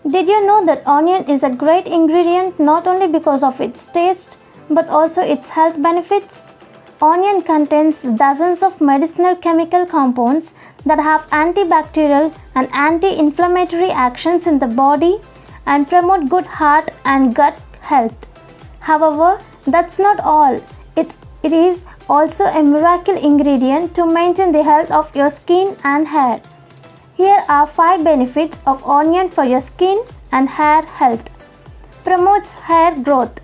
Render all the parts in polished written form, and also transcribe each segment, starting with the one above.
Did you know that onion is a great ingredient not only because of its taste but also its health benefits? Onion contains dozens of medicinal chemical compounds that have antibacterial and anti-inflammatory actions in the body and promote good heart and gut health. However, that's not all. It is also a miracle ingredient to maintain the health of your skin and hair. Here are 5 benefits of onion for your skin and hair health. Promotes hair growth.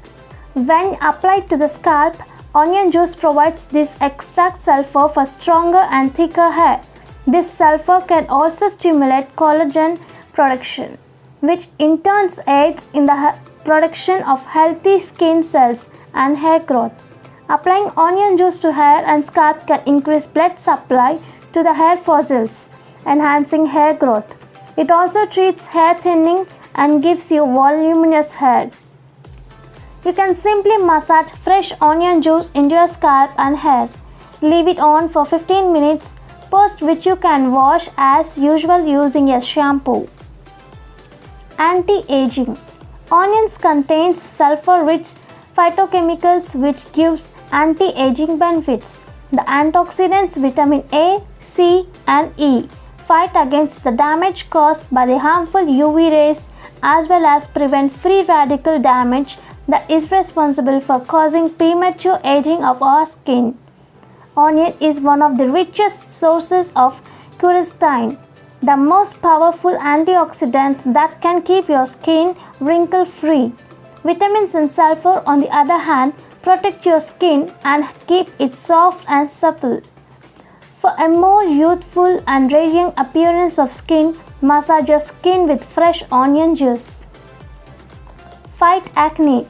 When applied to the scalp, onion juice provides this extract sulfur for stronger and thicker hair. This sulfur can also stimulate collagen production, which in turn aids in the production of healthy skin cells and hair growth. Applying onion juice to hair and scalp can increase blood supply to the hair follicles, enhancing hair growth. It also treats hair thinning and gives you voluminous hair. You can simply massage fresh onion juice into your scalp and hair. Leave it on for 15 minutes, post which you can wash as usual using a shampoo. Anti-aging. Onions contains sulfur-rich phytochemicals which gives anti-aging benefits. The antioxidants vitamin A, C and E fight against the damage caused by the harmful UV rays as well as prevent free radical damage that is responsible for causing premature aging of our skin. Onion is one of the richest sources of quercetin, the most powerful antioxidant that can keep your skin wrinkle-free. Vitamins and sulfur, on the other hand, protect your skin and keep it soft and supple. For a more youthful and radiant appearance of skin, massage your skin with fresh onion juice. Fight acne.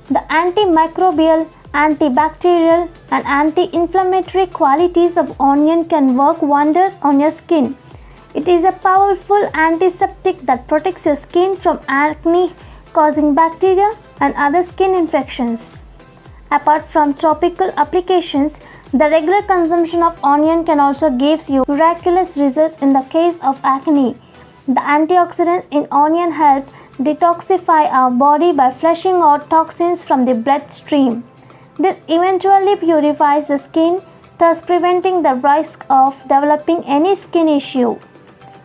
The antimicrobial, antibacterial and anti-inflammatory qualities of onion can work wonders on your skin. It is a powerful antiseptic that protects your skin from acne causing bacteria and other skin infections. Apart from topical applications, the regular consumption of onion can also give you miraculous results in the case of acne. The antioxidants in onion help detoxify our body by flushing out toxins from the bloodstream. This eventually purifies the skin, thus preventing the risk of developing any skin issue.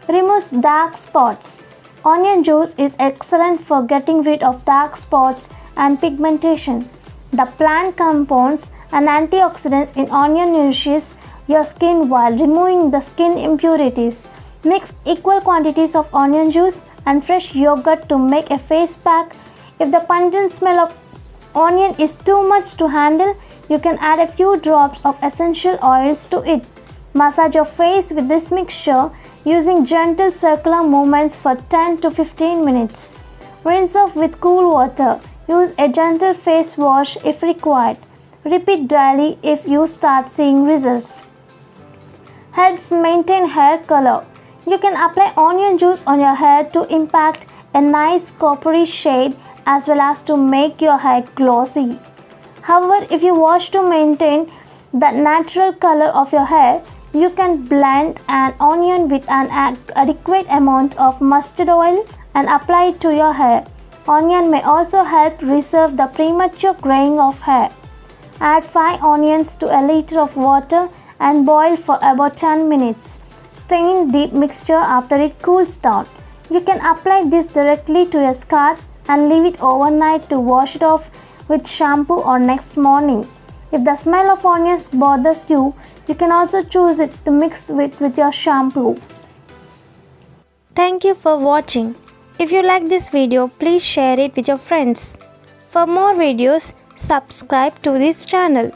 Removes dark spots. Onion juice is excellent for getting rid of dark spots and pigmentation. The plant compounds and antioxidants in onion nourishes your skin while removing the skin impurities. Mix equal quantities of onion juice and fresh yogurt to make a face pack. If the pungent smell of onion is too much to handle, you can add a few drops of essential oils to it. Massage your face with this mixture using gentle circular movements for 10 to 15 minutes. Rinse off with cool water. Use a gentle face wash if required. Repeat daily if you start seeing results. Helps maintain hair color. You can apply onion juice on your hair to impact a nice coppery shade as well as to make your hair glossy. However, if you wish to maintain the natural color of your hair, you can blend an onion with an adequate amount of mustard oil and apply it to your hair. Onion may also help reserve the premature graying of hair. Add 5 onions to a liter of water and boil for about 10 minutes. Strain the mixture after it cools down. You can apply this directly to your scalp and leave it overnight to wash it off with shampoo or next morning. If the smell of onions bothers you, you can also choose it to mix with your shampoo. Thank you for watching. If you like this video, please share it with your friends. For more videos, subscribe to this channel.